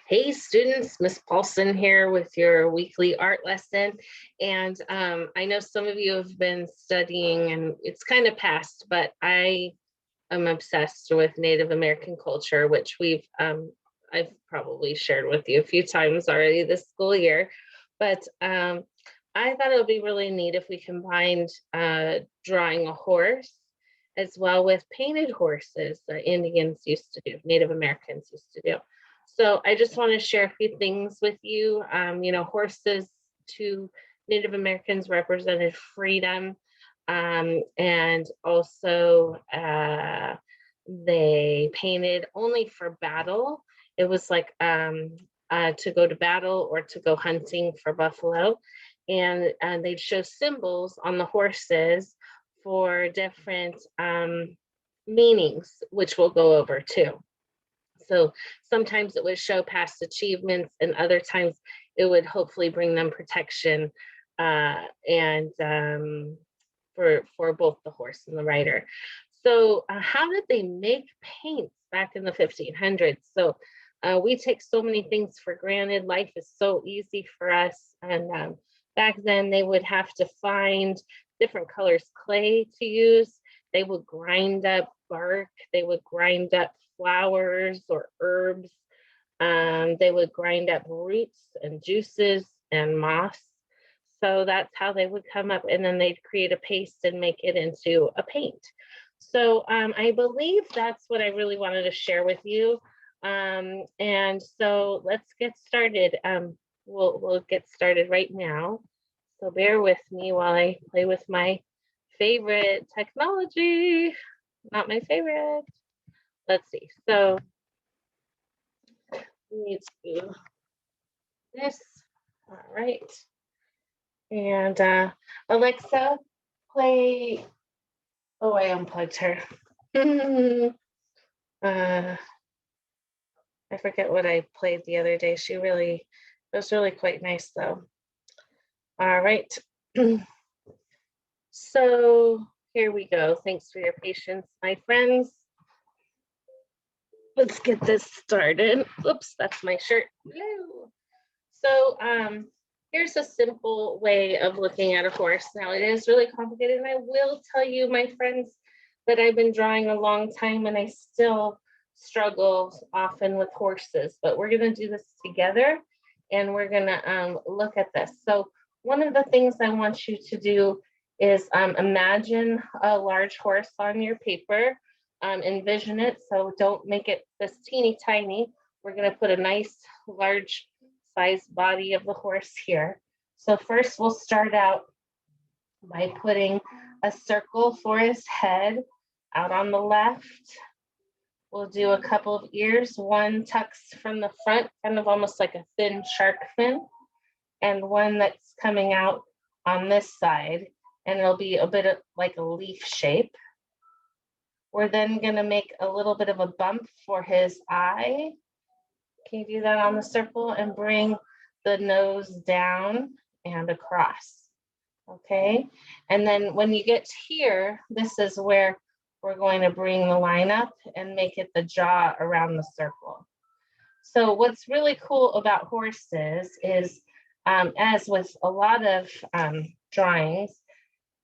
Hey students, Miss Paulson here with your weekly art lesson. And I know some of you have been studying and it's kind of past, but I am obsessed with Native American culture, which I've probably shared with you a few times already this school year. But I thought it would be really neat if we combined drawing a horse as well with painted horses that Indians used to do, Native Americans used to do. So I just want to share a few things with you. Horses to Native Americans represented freedom, and also they painted only for battle. It was like to go to battle or to go hunting for buffalo. And they'd show symbols on the horses for different meanings, which we'll go over too. So sometimes it would show past achievements, and other times it would hopefully bring them protection and for both the horse and the rider. So how did they make paints back in the 1500s? So we take so many things for granted. Life is so easy for us. And back then they would have to find different colors clay to use. They would grind up bark. They would grind up flowers or herbs. They would grind up roots and juices and moss. So that's how they would come up, and then they'd create a paste and make it into a paint. So I believe that's what I really wanted to share with you. And so let's get started. We'll get started right now. So bear with me while I play with my favorite technology. Not my favorite. Let's see. So we need to do this. All right. And Alexa, play. Oh, I unplugged her. I forget what I played the other day. It was really quite nice though. All right. So here we go. Thanks for your patience, my friends. Let's get this started. Oops, that's my shirt. Hello. So here's a simple way of looking at a horse. Now it is really complicated, and I will tell you, my friends, that I've been drawing a long time and I still struggle often with horses, but we're gonna do this together and we're gonna look at this. So one of the things I want you to do is imagine a large horse on your paper. Envision it, so don't make it this teeny tiny. We're gonna put a nice large size body of the horse here. So first we'll start out by putting a circle for his head out on the left. We'll do a couple of ears. One tucks from the front, kind of almost like a thin shark fin, and one that's coming out on this side, and it'll be a bit of like a leaf shape. We're then gonna make a little bit of a bump for his eye. Can you do that on the circle and bring the nose down and across? Okay, and then when you get here, this is where we're going to bring the line up and make it the jaw around the circle. So what's really cool about horses is, as with a lot of drawings,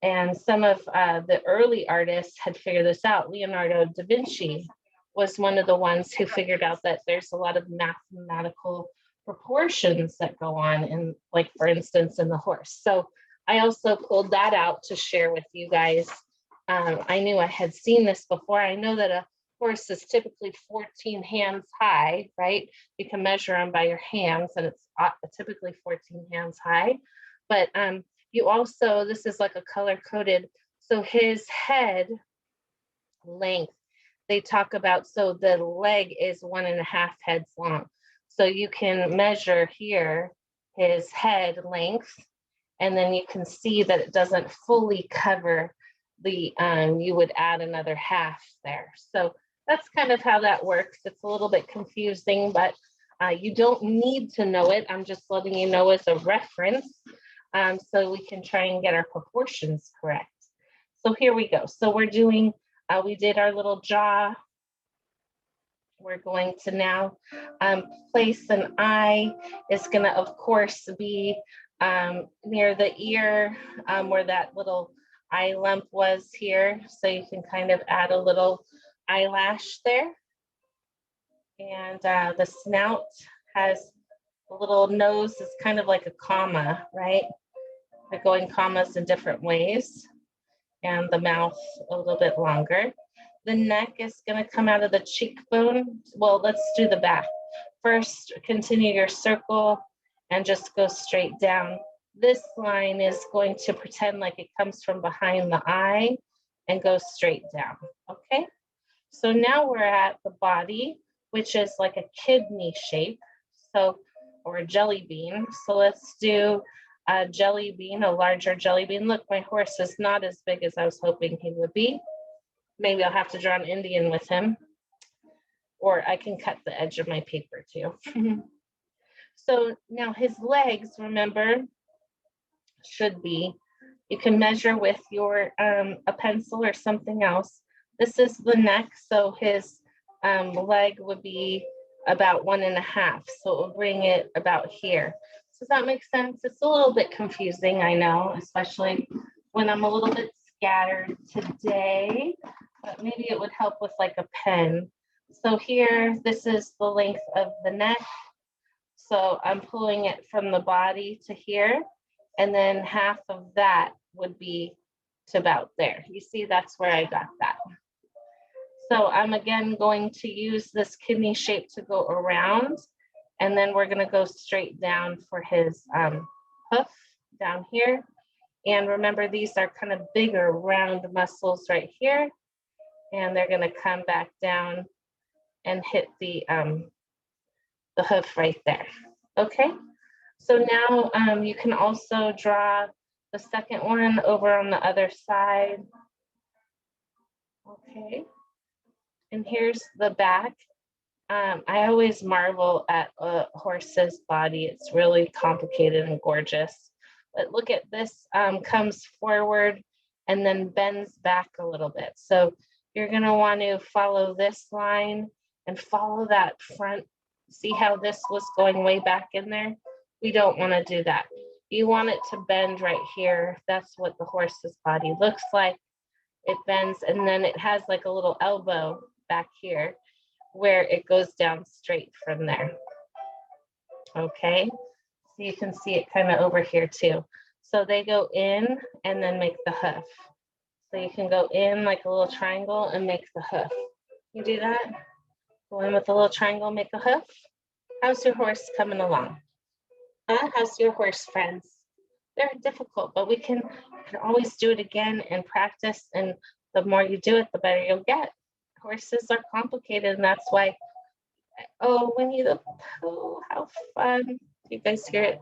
and some of the early artists had figured this out. Leonardo da Vinci was one of the ones who figured out that there's a lot of mathematical proportions that go on in, like, for instance, in the horse. So I also pulled that out to share with you guys. I knew I had seen this before. I know that a horse is typically 14 hands high, right? You can measure them by your hands, and it's typically 14 hands high. But you also, this is like a color coded, so his head length, they talk about, so the leg is 1.5 heads long. So you can measure here his head length, and then you can see that it doesn't fully cover the, you would add another half there. So that's kind of how that works. It's a little bit confusing, but you don't need to know it. I'm just letting you know as a reference, so we can try and get our proportions correct. So here we go. So we're doing, we did our little jaw we're going to now place an eye. It's going to, of course, be near the ear where that little eye lump was here. So you can kind of add a little eyelash there. And the snout has a little nose. It's kind of like a comma, right? They're going commas in different ways. And the mouth a little bit longer. The neck is going to come out of the cheekbone. Well, let's do the back. First, continue your circle and just go straight down. This line is going to pretend like it comes from behind the eye and go straight down, okay? So now we're at the body, which is like a kidney shape, so, or a jelly bean. So let's do a jelly bean, a larger jelly bean. Look, my horse is not as big as I was hoping he would be. Maybe I'll have to draw an Indian with him, or I can cut the edge of my paper too. So now his legs, remember, should be, you can measure with your a pencil or something else. This is the neck, so his leg would be about 1.5, so it will bring it about here. Does that make sense? It's a little bit confusing, I know, especially when I'm a little bit scattered today, but maybe it would help with like a pen. So here, this is the length of the neck. So I'm pulling it from the body to here, and then half of that would be to about there. You see, that's where I got that. So I'm again going to use this kidney shape to go around, and then we're gonna go straight down for his hoof down here. And remember, these are kind of bigger round muscles right here, and they're gonna come back down and hit the hoof right there, okay? So now you can also draw the second one over on the other side, okay? And here's the back. I always marvel at a horse's body. It's really complicated and gorgeous. But look at this, comes forward and then bends back a little bit. So you're gonna want to follow this line and follow that front. See how this was going way back in there? We don't wanna do that. You want it to bend right here. That's what the horse's body looks like. It bends, and then it has like a little elbow back here where it goes down straight from there. Okay, so you can see it kind of over here too. So they go in and then make the hoof. So you can go in like a little triangle and make the hoof. You do that? Go in with a little triangle, make a hoof. How's your horse coming along? How's your horse friends? They're difficult, but we can always do it again and practice. And the more you do it, the better you'll get. Horses are complicated, and that's why, oh, Winnie the Pooh, how fun. Do you guys hear it?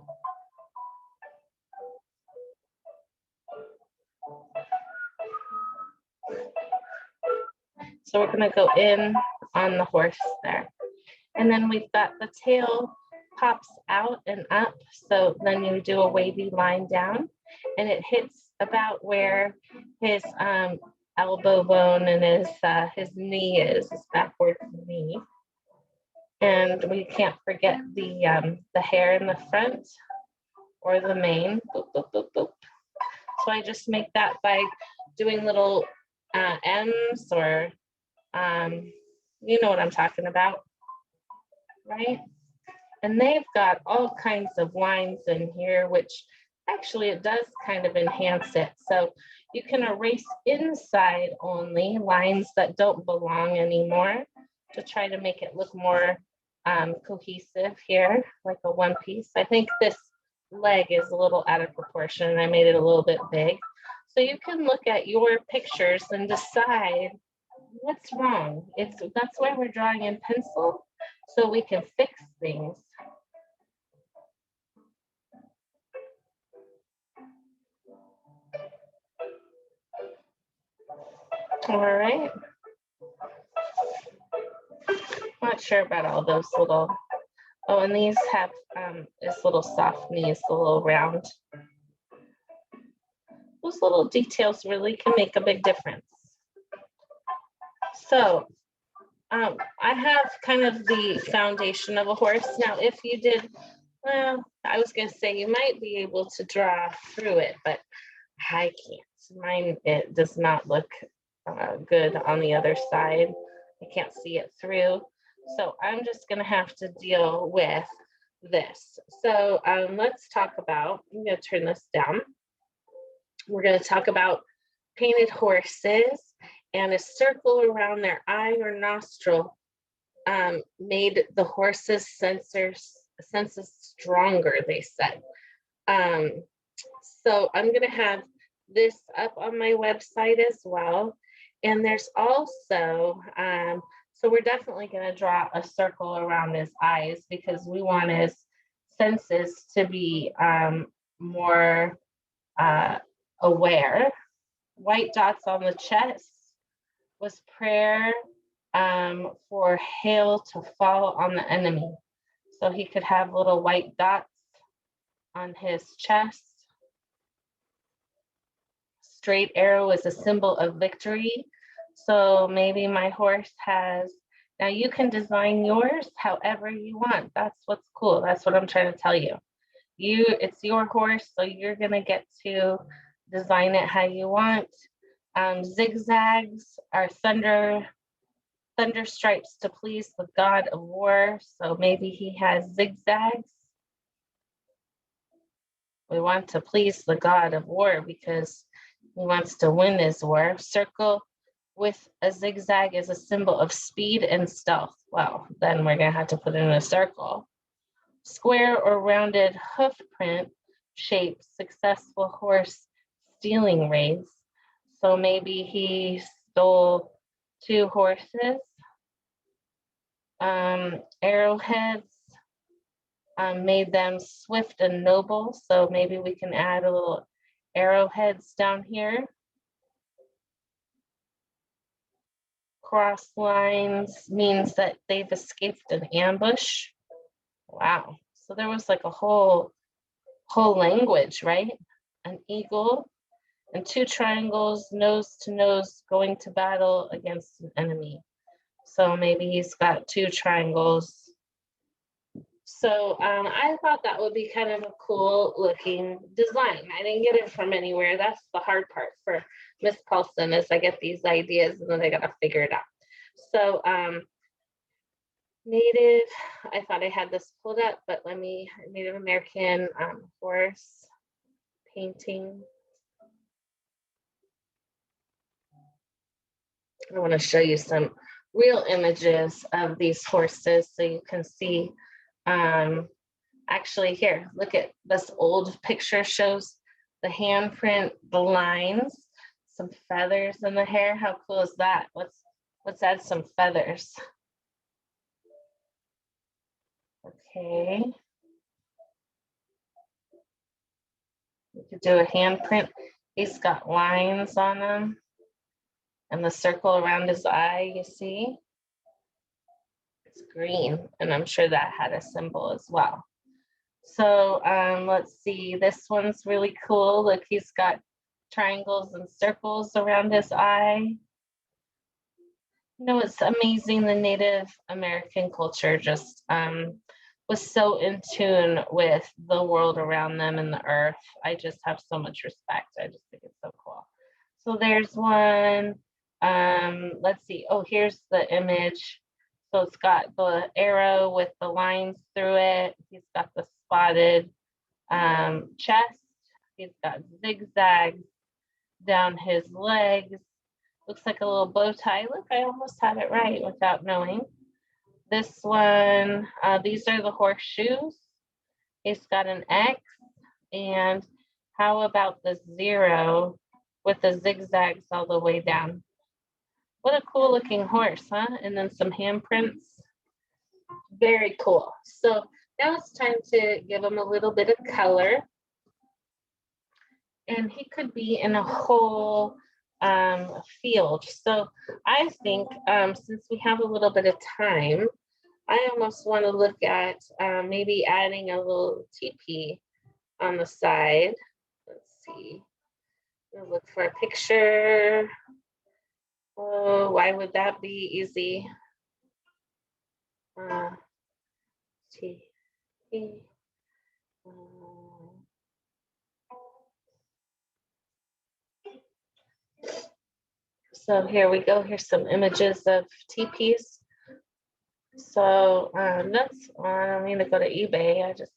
So we're gonna go in on the horse there. And then we've got the tail pops out and up. So then you do a wavy line down, and it hits about where his elbow bone and his knee is, his backward knee. And we can't forget the hair in the front or the mane. Boop, boop, boop, boop. So I just make that by doing little M's, or you know what I'm talking about, right? And they've got all kinds of lines in here, which actually it does kind of enhance it. So you can erase inside only lines that don't belong anymore to try to make it look more cohesive here, like a one piece. I think this leg is a little out of proportion. I made it a little bit big. So you can look at your pictures and decide what's wrong. That's why we're drawing in pencil, so we can fix things. All right. Not sure about all those little, oh, and these have this little soft knees, a little round. Those little details really can make a big difference. So I have kind of the foundation of a horse. Now, if you did, well, I was going to say you might be able to draw through it, but I can't. Mine, it does not look good on the other side. I can't see it through. So I'm just going to have to deal with this. So let's talk about, I'm going to turn this down. We're going to talk about painted horses, and a circle around their eye or nostril made the horse's senses stronger, they said. So I'm going to have this up on my website as well. And there's also, so we're definitely going to draw a circle around his eyes because we want his senses to be more aware. White dots on the chest was prayer for hail to fall on the enemy. So he could have little white dots on his chest. Straight arrow is a symbol of victory. So maybe my horse has, now you can design yours however you want. That's what's cool. That's what I'm trying to tell you. It's your horse, so you're gonna get to design it how you want. Zigzags are thunder stripes to please the god of war. So maybe he has zigzags. We want to please the god of war because he wants to win his war. Circle with a zigzag is a symbol of speed and stealth. Well, then we're gonna have to put it in a circle. Square or rounded hoof print shape, successful horse stealing race. So maybe he stole 2 horses. Arrowheads made them swift and noble. So maybe we can add a little arrowheads down here. Cross lines means that they've escaped an ambush. Wow. So there was like a whole language, right? An eagle and 2 triangles, nose to nose, going to battle against an enemy. So maybe he's got 2 triangles. So I thought that would be kind of a cool looking design. I didn't get it from anywhere. That's the hard part for Miss Paulson is I get these ideas and then I gotta figure it out. So Native, I thought I had this pulled up, but let me, Native American horse painting. I want to show you some real images of these horses so you can see. Actually, here, look at this old picture shows the handprint, the lines, some feathers in the hair. How cool is that? Let's add some feathers. Okay. We could do a handprint. He's got lines on him. And the circle around his eye, you see? It's green, and I'm sure that had a symbol as well. So let's see, this one's really cool. Look, he's got triangles and circles around his eye. You know, it's amazing the Native American culture just was so in tune with the world around them and the earth. I just have so much respect. I just think it's so cool. So there's one. Let's see. Oh, here's the image. So it's got the arrow with the lines through it. He's got the spotted chest. He's got zigzags down his legs. Looks like a little bow tie. Look, I almost had it right without knowing. This one, these are the horseshoes. It's got an X. And how about the 0 with the zigzags all the way down? What a cool looking horse, huh? And then some handprints. Very cool. So now it's time to give him a little bit of color. And he could be in a whole field. So I think since we have a little bit of time, I almost want to look at maybe adding a little teepee on the side. Let's see. We'll look for a picture. Oh, why would that be easy? T E. So here we go. Here's some images of teepees. So that's I'm going to go to eBay. I just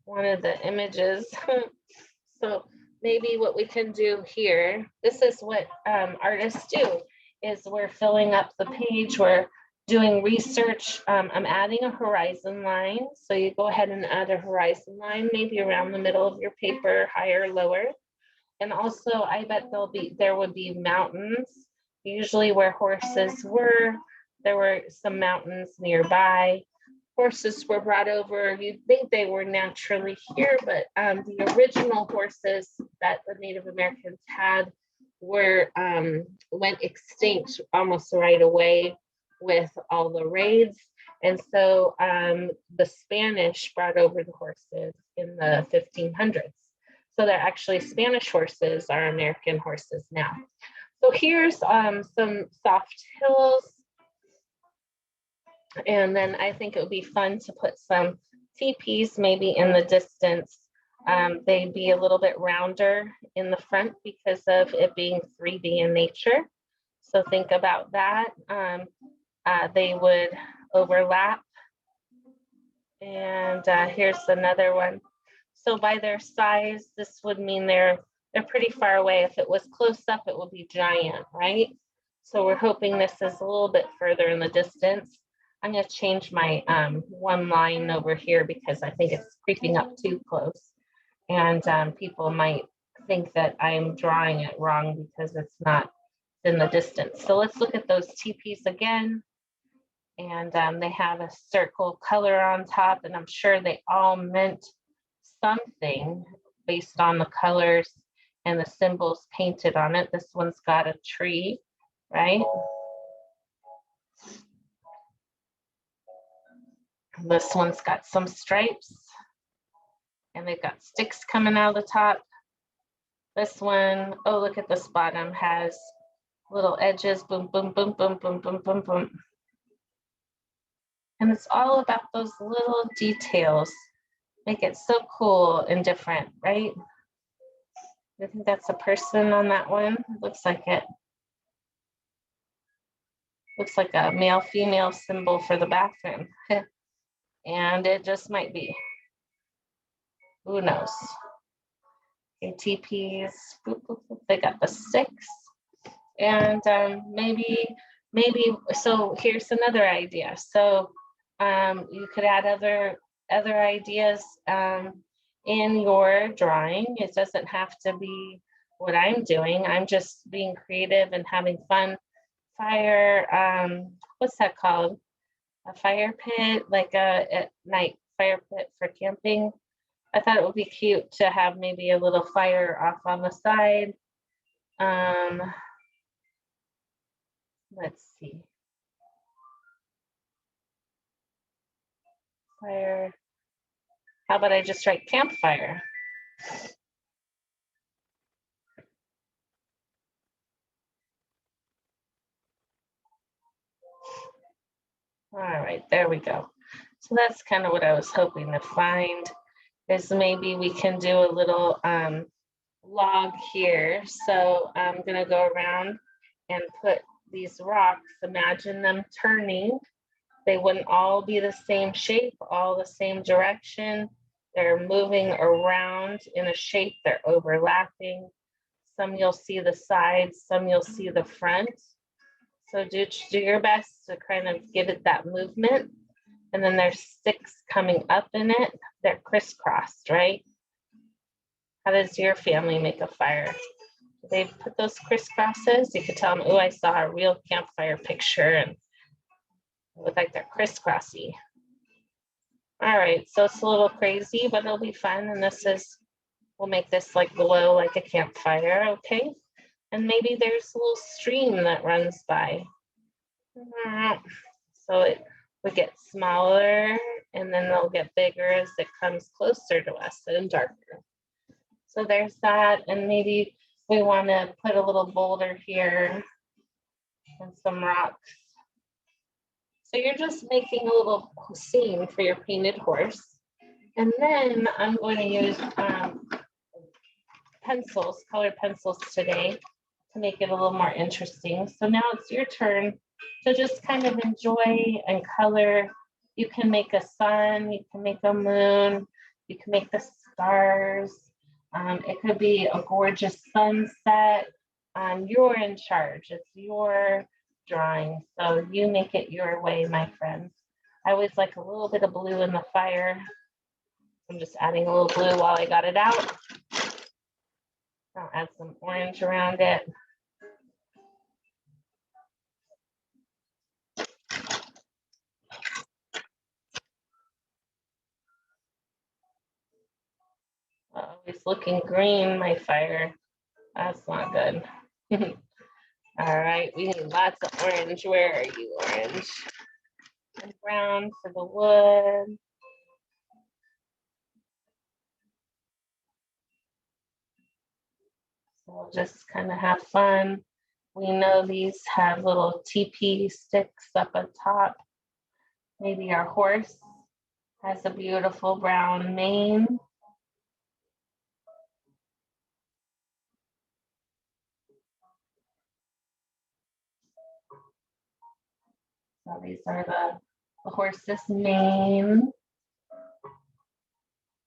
wanted the images. So maybe what we can do here, this is what artists do, is we're filling up the page, we're doing research. I'm adding a horizon line. So you go ahead and add a horizon line, maybe around the middle of your paper, higher or lower. And also I bet there would be mountains, usually where horses were. There were some mountains nearby. Horses were brought over. You'd think they were naturally here, but the original horses that the Native Americans had were went extinct almost right away with all the raids. And so the Spanish brought over the horses in the 1500s. So they're actually Spanish horses are American horses now. So here's some soft hills. And then I think it would be fun to put some teepees maybe in the distance. They'd be a little bit rounder in the front because of it being 3D in nature. So think about that. They would overlap. And here's another one. So by their size, this would mean they're pretty far away. If it was close up, it would be giant, right? So we're hoping this is a little bit further in the distance. I'm going to change my one line over here because I think it's creeping up too close. And people might think that I'm drawing it wrong because it's not in the distance. So let's look at those teepees again. And they have a circle color on top, and I'm sure they all meant something based on the colors and the symbols painted on it. This one's got a tree, right? This one's got some stripes and they've got sticks coming out of the top. This one, oh, look at this bottom, has little edges, boom, boom, boom, boom, boom, boom, boom, boom. And it's all about those little details. Make it so cool and different, right? I think that's a person on that one. Looks like it. Looks like a male-female symbol for the bathroom. And it just might be. Who knows? ATPs, boop, boop, boop. They got the sticks. And maybe, so here's another idea. So you could add other ideas in your drawing. It doesn't have to be what I'm doing. I'm just being creative and having fun. Fire, what's that called? A fire pit, like a at night fire pit for camping. I thought it would be cute to have maybe a little fire off on the side. Let's see. Fire. How about I just write campfire? All right, there we go. So that's kind of what I was hoping to find, is maybe we can do a little log here. So I'm gonna go around and put these rocks, imagine them turning. They wouldn't all be the same shape, all the same direction. They're moving around in a shape, they're overlapping. Some you'll see the sides, some you'll see the front. So do your best to kind of give it that movement. And then there's sticks coming up in it. They're crisscrossed, right? How does your family make a fire? Do they put those crisscrosses? You could tell them, oh, I saw a real campfire picture and it looked like they're crisscrossy. All right, so it's a little crazy, but it'll be fun. And this is, we'll make this like glow like a campfire, okay? And maybe there's a little stream that runs by. So it would get smaller and then they'll get bigger as it comes closer to us and darker. So there's that. And maybe we want to put a little boulder here and some rocks. So you're just making a little scene for your painted horse. And then I'm going to use pencils, colored pencils today to make it a little more interesting. So now it's your turn to just kind of enjoy and color. You can make a sun, you can make a moon, you can make the stars. It could be a gorgeous sunset. You're in charge. It's your drawing. So you make it your way, my friends. I always like a little bit of blue in the fire. I'm just adding a little blue while I got it out. I'll add some orange around it. Oh, it's looking green, my fire. That's not good. All right, we need lots of orange. Where are you, orange? And brown for the wood. So we'll just kind of have fun. We know these have little TP sticks up at top. Maybe our horse has a beautiful brown mane. So these are the horse's mane.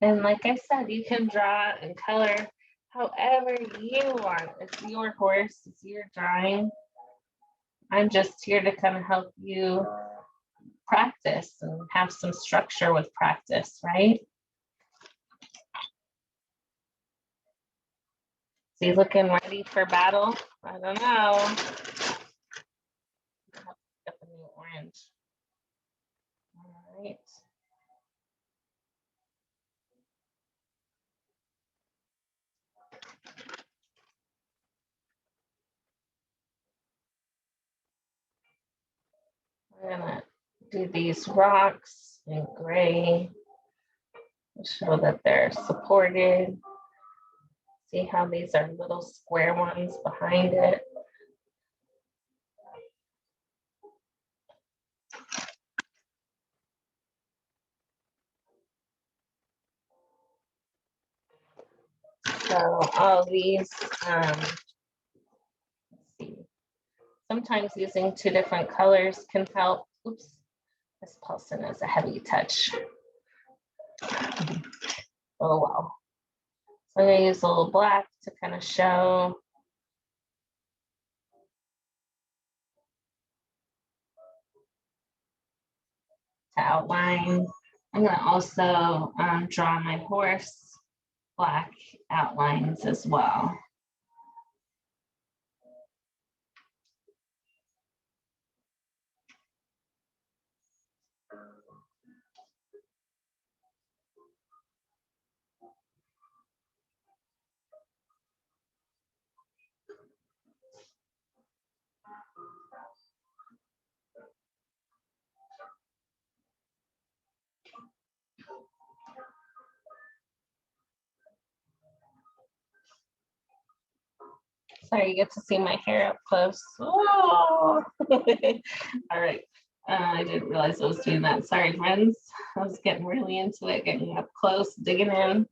And like I said, you can draw and color however you want. It's your horse, it's your drawing. I'm just here to kind of help you practice and have some structure with practice, right? So you looking ready for battle? I don't know. Get the new orange. All right. We're gonna do these rocks in gray. Show that they're supported. See how these are little square ones behind it. So all these, let's see. Sometimes using two different colors can help. Oops, this Paulson is a heavy touch. Oh well. So I'm gonna use a little black to kind of show. To outline. I'm gonna also draw my horse black outlines as well. Sorry, you get to see my hair up close. Oh. All right. I didn't realize I was doing that. Sorry, friends. I was getting really into it, getting up close, digging in.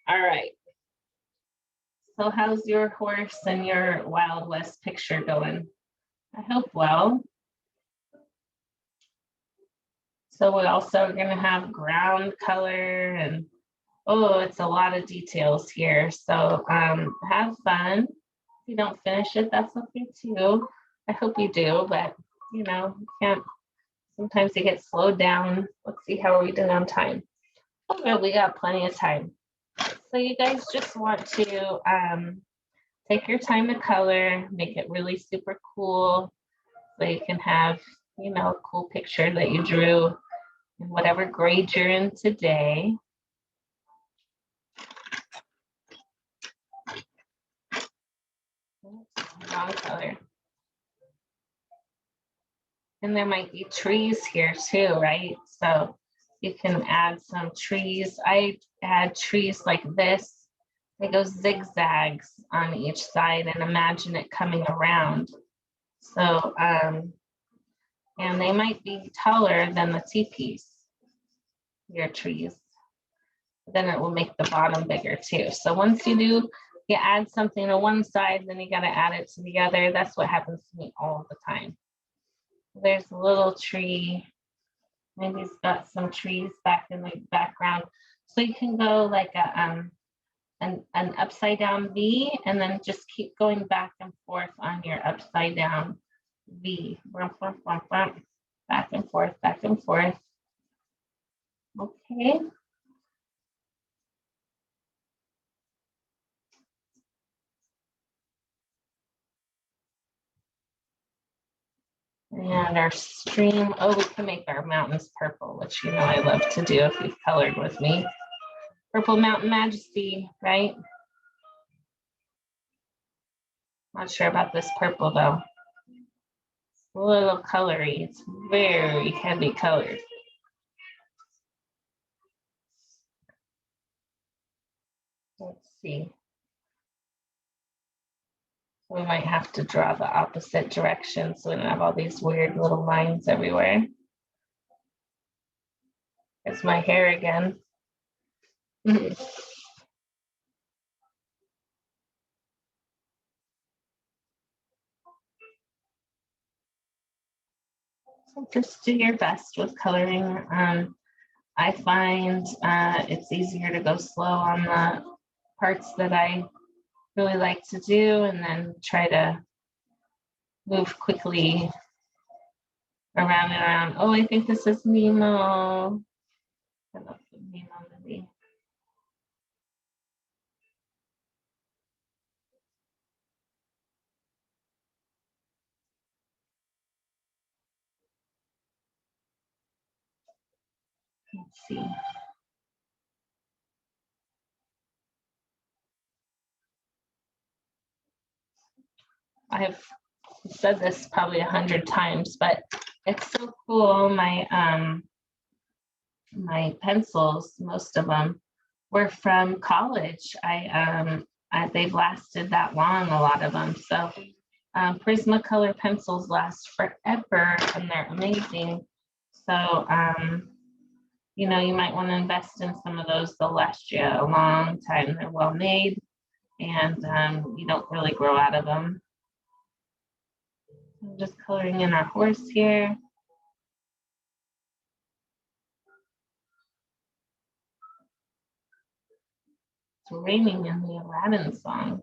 All right. So how's your horse and your Wild West picture going? I hope well. So we also are going to have ground color and, oh, it's a lot of details here. So have fun. If you don't finish it, that's okay too. I hope you do, but you know, you can't, sometimes you get slowed down. Let's see, how are we doing on time? Okay, we got plenty of time. So you guys just want to take your time to color, make it really super cool so you can have, you know, a cool picture that you drew in whatever grade you're in today. Wrong color. And there might be trees here too, right? So you can add some trees. I add trees like this. They go zigzags on each side and imagine it coming around. So And they might be taller than the teepees, your trees. Then it will make the bottom bigger too. So once you add something to one side, then you got to add it to the other. That's what happens to me all the time. There's a little tree. Maybe it's got some trees back in the background. So you can go like an upside down V, and then just keep going back and forth on your upside down V. Back and forth, back and forth. Okay. And our stream, oh, we can make our mountains purple, which you know I love to do if you've colored with me. Purple Mountain Majesty, right? Not sure about this purple though. It's a little colory, it's very heavy colored. Let's see. We might have to draw the opposite direction so we don't have all these weird little lines everywhere. There's my hair again. So just do your best with coloring. I find it's easier to go slow on the parts that I really like to do and then try to move quickly around and around. Oh, I think this is Nemo. I love the Nemo movie. Let's see. I have said this probably 100 times, but it's so cool. My pencils, most of them were from college. They've lasted that long, a lot of them. So Prismacolor pencils last forever and they're amazing. So you know, you might want to invest in some of those. They'll last you a long time. They're well made and you don't really grow out of them. I'm just coloring in our horse here. It's raining in the Aladdin song.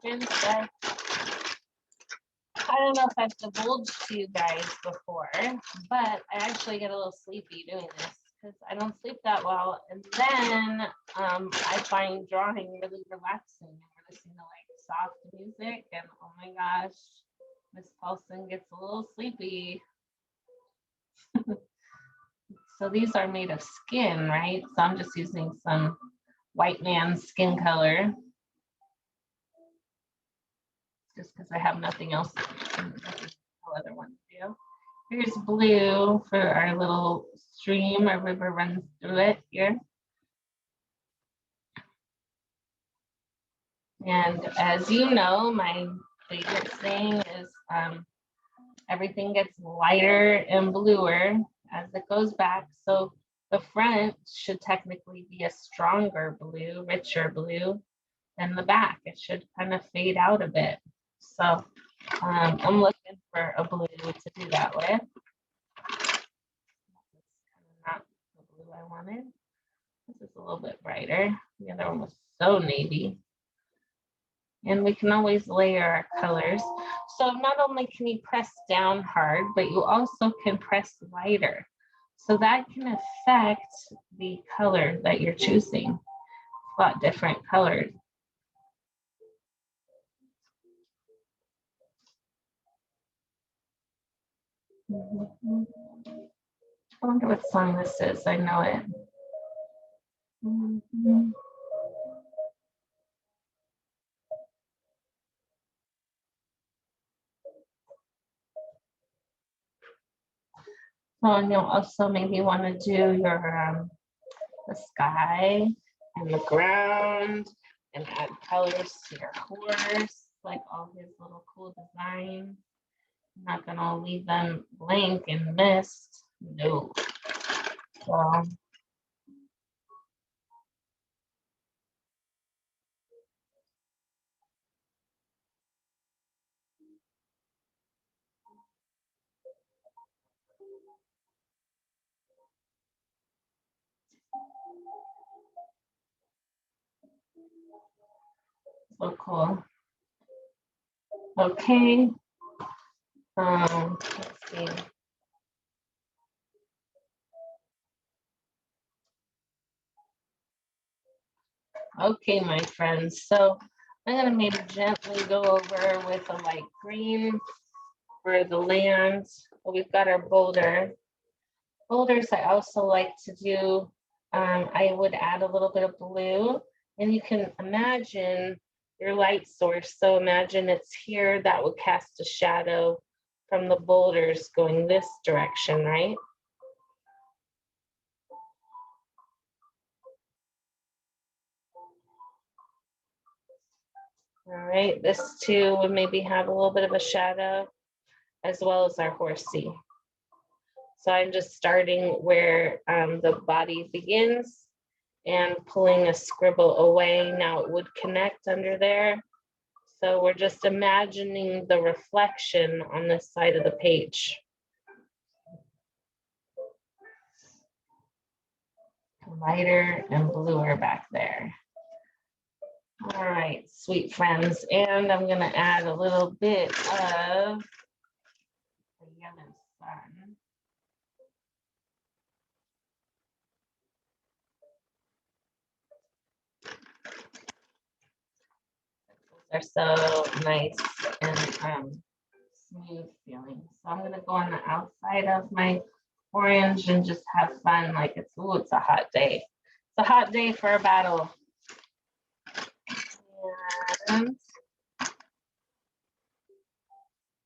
Princess. I don't know if I've divulged to you guys before, but I actually get a little sleepy doing this because I don't sleep that well. And then I find drawing really relaxing. I'm listening to like soft music, and oh my gosh, Miss Paulson gets a little sleepy. So these are made of skin, right? So I'm just using some white man's skin color just because I have nothing else. No other one to do. Here's blue for our little stream. Our river runs through it here. And as you know, my favorite thing is everything gets lighter and bluer as it goes back. So the front should technically be a stronger blue, richer blue than the back. It should kind of fade out a bit. So I'm looking for a blue to do that with. Not the blue I wanted. This is a little bit brighter. The other one was so navy. And we can always layer our colors. So not only can you press down hard, but you also can press lighter. So that can affect the color that you're choosing. It's a lot different colored. I wonder what song this is. I know it. So, and you'll also maybe want to do your the sky and the ground and add colors to your horse, like all his little cool designs. I'm not gonna leave them blank and missed. No. So, so cool. Okay. Let's see. Okay, my friends. So I'm gonna maybe gently go over with a light green for the land. We've got our boulder. Boulders I also like to do, I would add a little bit of blue, and you can imagine your light source. So imagine it's here, that would cast a shadow from the boulders going this direction, right? All right, this too would maybe have a little bit of a shadow, as well as our horsey. So I'm just starting where the body begins and pulling a scribble away. Now it would connect under there. So we're just imagining the reflection on this side of the page. Lighter and bluer back there. All right, sweet friends. And I'm gonna add a little bit of the yellow sun. They're so nice and smooth feeling. So I'm gonna go on the outside of my orange and just have fun like it's a hot day. It's a hot day for a battle. And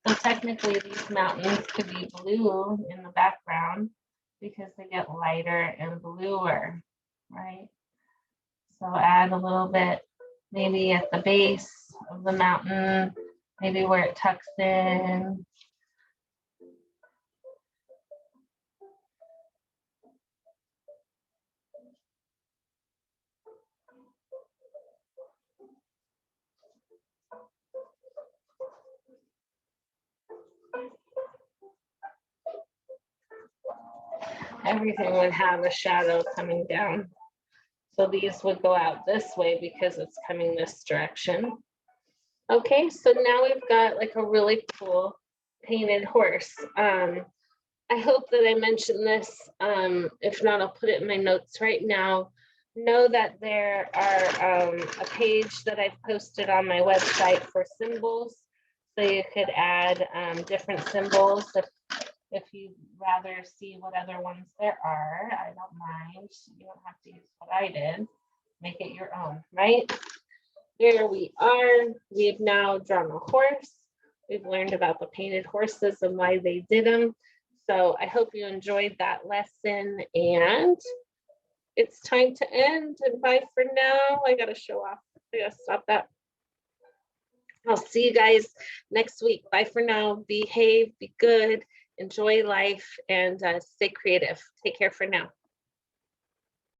so technically these mountains could be blue in the background because they get lighter and bluer, right? So add a little bit maybe at the base of the mountain, maybe where it tucks in. Everything would have a shadow coming down. So these would go out this way because it's coming this direction. Okay, so now we've got like a really cool painted horse. I hope that I mentioned this. If not, I'll put it in my notes right now. Know that there are a page that I've posted on my website for symbols. So you could add different symbols if you'd rather see what other ones there are. I don't mind. You don't have to use what I did. Make it your own, right? Here we are. We've now drawn a horse. We've learned about the painted horses and why they did them. So I hope you enjoyed that lesson, and it's time to end. And bye for now. I gotta show off. I gotta stop that. I'll see you guys next week. Bye for now. Behave, be good, enjoy life, and stay creative. Take care for now.